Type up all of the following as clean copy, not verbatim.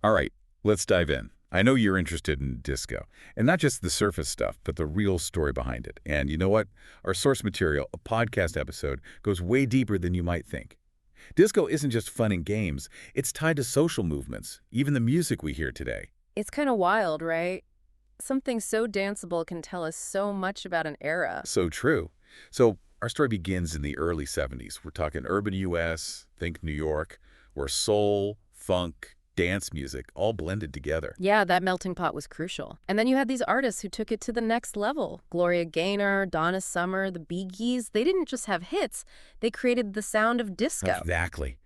All right, let's dive in. I know you're interested in disco, and not just the surface stuff, but the real story behind it. And you know what? Our source material, a podcast episode, goes way deeper than you might think. Disco isn't just fun and games, it's tied to social movements, even the music we hear today. It's kind of wild, right? Something so danceable can tell us so much about an era. So true. So our story begins in the early 70s. We're talking urban US, think New York, where soul, funk, dance music all blended together. Yeah, that melting pot was crucial. And then you had these artists who took it to the next level. Gloria Gaynor, Donna Summer, the Bee Gees. They didn't just have hits, they created the sound of disco. Exactly.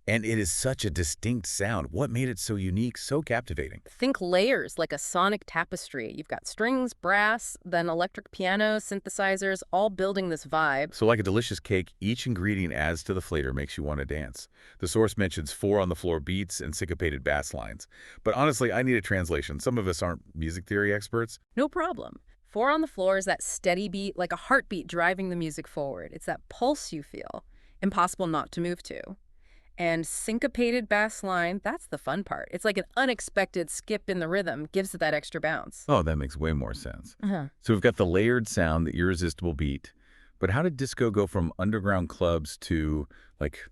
And it is such a distinct sound. What made it so unique, so captivating? Think layers like a sonic tapestry. You've got strings, brass, then electric piano, synthesizers, all building this vibe. So like a delicious cake, each ingredient adds to the flavor, makes you want to dance. The source mentions four-on-the-floor beats and syncopated bass lines. But honestly, I need a translation. Some of us aren't music theory experts. No problem. Four on the floor is that steady beat, like a heartbeat driving the music forward. It's that pulse you feel. Impossible not to move to. And syncopated bass line, that's the fun part. It's like an unexpected skip in the rhythm, gives it that extra bounce. Oh, that makes way more sense. Uh-huh. So we've got the layered sound, the irresistible beat. But how did disco go from underground clubs to, like,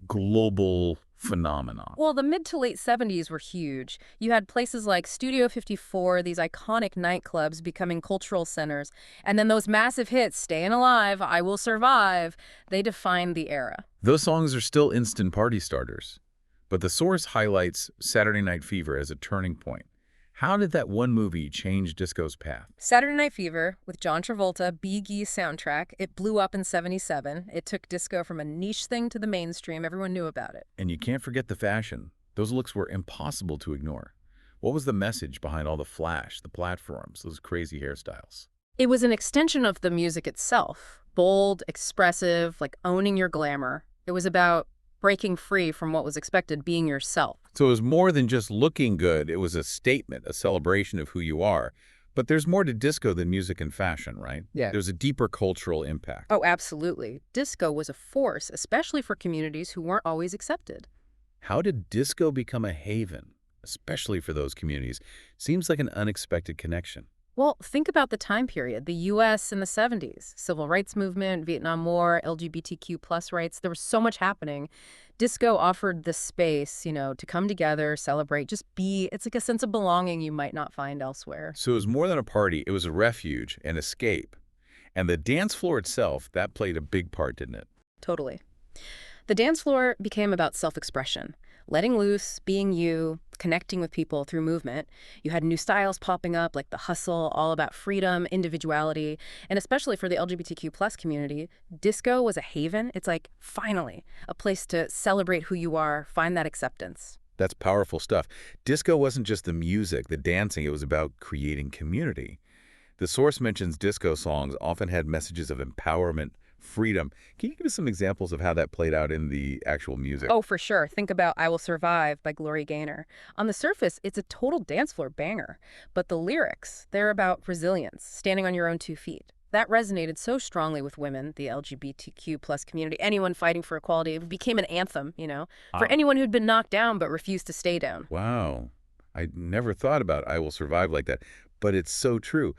global phenomenon? Well, the mid to late 70s were huge. You had places like Studio 54, these iconic nightclubs becoming cultural centers. And then those massive hits, Stayin' Alive, I Will Survive, they defined the era. Those songs are still instant party starters. But the source highlights Saturday Night Fever as a turning point. How did that one movie change disco's path? Saturday Night Fever, with John Travolta, Bee Gees soundtrack, it blew up in 77. It took disco from a niche thing to the mainstream. Everyone knew about it. And you can't forget the fashion. Those looks were impossible to ignore. What was the message behind all the flash, the platforms, those crazy hairstyles? It was an extension of the music itself. Bold, expressive, like owning your glamour. It was about breaking free from what was expected, being yourself. So it was more than just looking good. It was a statement, a celebration of who you are. But there's more to disco than music and fashion, right? Yeah. There's a deeper cultural impact. Oh, absolutely. Disco was a force, especially for communities who weren't always accepted. How did disco become a haven, especially for those communities? Seems like an unexpected connection. Well, think about the time period, the U.S. in the 70s, civil rights movement, Vietnam War, LGBTQ plus rights. There was so much happening. Disco offered this space, to come together, celebrate, just be. It's like a sense of belonging you might not find elsewhere. So it was more than a party. It was a refuge, an escape. And the dance floor itself, that played a big part, didn't it? Totally. The dance floor became about self-expression, letting loose, being you, connecting with people through movement. You had new styles popping up, like the hustle, all about freedom, individuality, and especially for the LGBTQ plus community, disco was a haven. It's like, finally, a place to celebrate who you are, find that acceptance. That's powerful stuff. Disco wasn't just the music, the dancing. It was about creating community. The source mentions disco songs often had messages of empowerment, freedom. Can you give us some examples of how that played out in the actual music? Oh, for sure. Think about I Will Survive by Gloria Gaynor. On the surface, it's a total dance floor banger. But the lyrics, they're about resilience, standing on your own 2 feet. That resonated so strongly with women, the LGBTQ plus community, anyone fighting for equality. It became an anthem, for anyone who'd been knocked down but refused to stay down. Wow. I never thought about I Will Survive like that, but it's so true.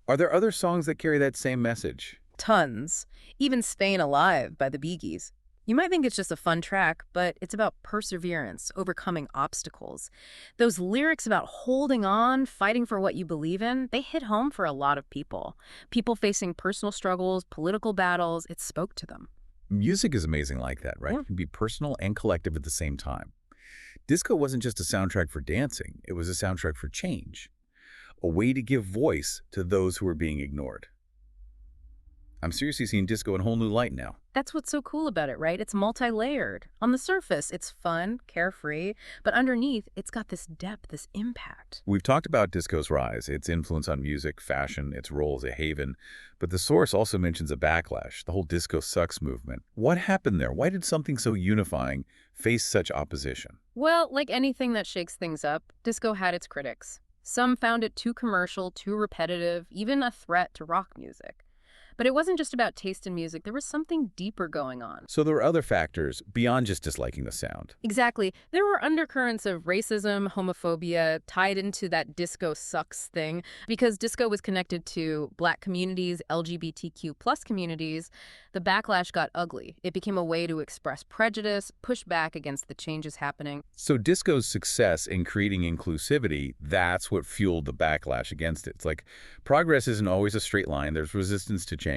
Are there other songs that carry that same message? Tons. Even Stayin' Alive by the Bee Gees. You might think it's just a fun track, but it's about perseverance, overcoming obstacles. Those lyrics about holding on, fighting for what you believe in, they hit home for a lot of people. People facing personal struggles, political battles, it spoke to them. Music is amazing like that, right? Yeah. It can be personal and collective at the same time. Disco wasn't just a soundtrack for dancing. It was a soundtrack for change, a way to give voice to those who were being ignored. I'm seriously seeing disco in a whole new light now. That's what's so cool about it, right? It's multi-layered. On the surface, it's fun, carefree, but underneath, it's got this depth, this impact. We've talked about disco's rise, its influence on music, fashion, its role as a haven, but the source also mentions a backlash, the whole disco sucks movement. What happened there? Why did something so unifying face such opposition? Well, like anything that shakes things up, disco had its critics. Some found it too commercial, too repetitive, even a threat to rock music. But it wasn't just about taste in music. There was something deeper going on. So there were other factors beyond just disliking the sound. Exactly. There were undercurrents of racism, homophobia tied into that disco sucks thing because disco was connected to Black communities, LGBTQ plus communities. The backlash got ugly. It became a way to express prejudice, push back against the changes happening. So disco's success in creating inclusivity, that's what fueled the backlash against it. It's like progress isn't always a straight line. There's resistance to change.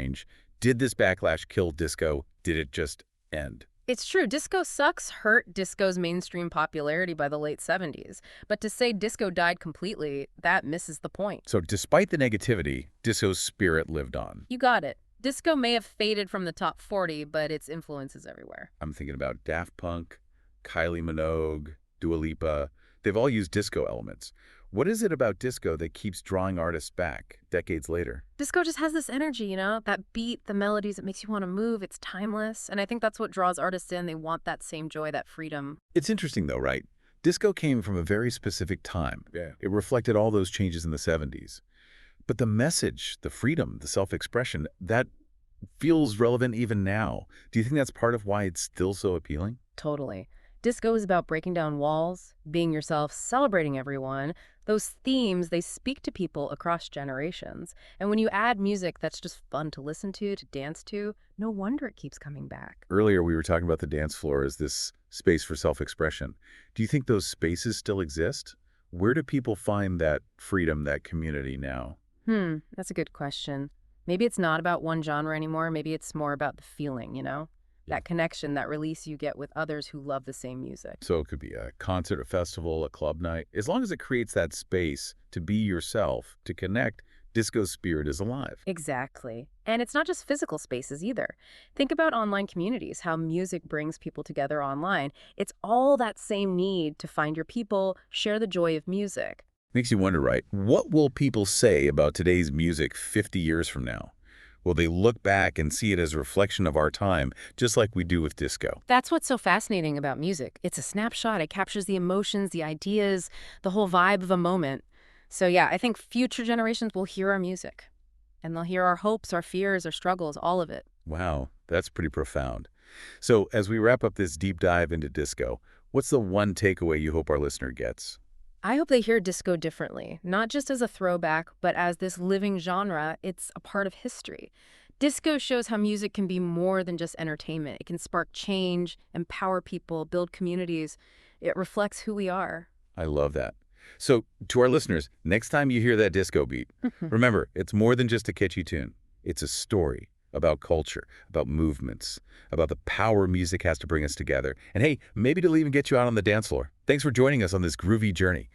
Did this backlash kill disco? Did it just end? It's true, disco sucks hurt disco's mainstream popularity by the late 70s. But to say disco died completely, that misses the point. So despite the negativity, disco's spirit lived on. You got it. Disco may have faded from the top 40, but its influence is everywhere. I'm thinking about Daft Punk, Kylie Minogue, Dua Lipa. They've all used disco elements. What is it about disco that keeps drawing artists back decades later? Disco just has this energy, you know? That beat, the melodies, it makes you want to move. It's timeless. And I think that's what draws artists in. They want that same joy, that freedom. It's interesting though, right? Disco came from a very specific time. Yeah. It reflected all those changes in the 70s. But the message, the freedom, the self-expression, that feels relevant even now. Do you think that's part of why it's still so appealing? Totally. Disco is about breaking down walls, being yourself, celebrating everyone. Those themes, they speak to people across generations. And when you add music that's just fun to listen to dance to, no wonder it keeps coming back. Earlier, we were talking about the dance floor as this space for self-expression. Do you think those spaces still exist? Where do people find that freedom, that community now? That's a good question. Maybe it's not about one genre anymore. Maybe it's more about the feeling, you know? That connection, that release you get with others who love the same music. So it could be a concert, a festival, a club night. As long as it creates that space to be yourself, to connect, disco's spirit is alive. Exactly. And it's not just physical spaces either. Think about online communities, how music brings people together online. It's all that same need to find your people, share the joy of music. Makes you wonder, right? What will people say about today's music 50 years from now? Will they look back and see it as a reflection of our time, just like we do with disco? That's what's so fascinating about music. It's a snapshot. It captures the emotions, the ideas, the whole vibe of a moment. So yeah, I think future generations will hear our music. And they'll hear our hopes, our fears, our struggles, all of it. Wow, that's pretty profound. So as we wrap up this deep dive into disco, what's the one takeaway you hope our listener gets? I hope they hear disco differently, not just as a throwback, but as this living genre. It's a part of history. Disco shows how music can be more than just entertainment. It can spark change, empower people, build communities. It reflects who we are. I love that. So to our listeners, next time you hear that disco beat, remember, it's more than just a catchy tune. It's a story about culture, about movements, about the power music has to bring us together. And hey, maybe it'll even get you out on the dance floor. Thanks for joining us on this groovy journey.